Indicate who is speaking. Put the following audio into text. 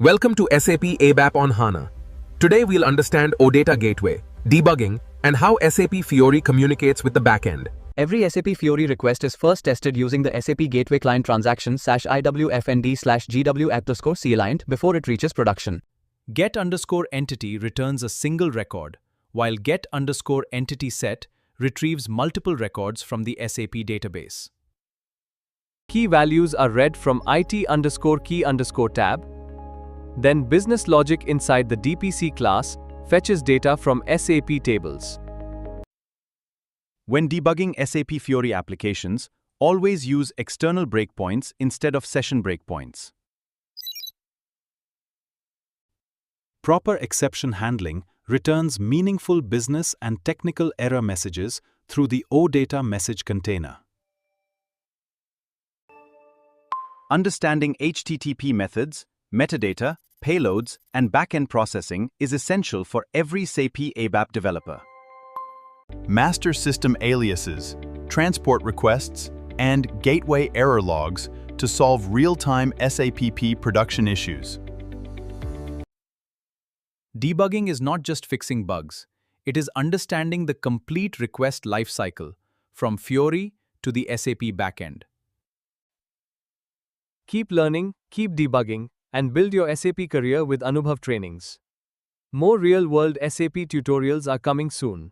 Speaker 1: Welcome to SAP ABAP on HANA. Today we'll understand OData Gateway, debugging, and how SAP Fiori communicates with the backend.
Speaker 2: Every SAP Fiori request is first tested using the SAP Gateway Client transaction /IWFND/GW_CLIent before it reaches production.
Speaker 3: Get_entity returns a single record, while get_entity set retrieves multiple records from the SAP database.
Speaker 4: Key values are read from IT_key_tab. Then business logic inside the DPC class fetches data from SAP tables.
Speaker 5: When debugging SAP Fiori applications, always use external breakpoints instead of session breakpoints. Proper exception handling returns meaningful business and technical error messages through the OData message container. Understanding HTTP methods, metadata, payloads, and backend processing is essential for every SAP ABAP developer. Master system aliases, transport requests, and gateway error logs to solve real-time SAP production issues.
Speaker 3: Debugging is not just fixing bugs, it is understanding the complete request lifecycle, from Fiori to the SAP backend.
Speaker 4: Keep learning, keep debugging, and build your SAP career with Anubhav trainings. More real-world SAP tutorials are coming soon.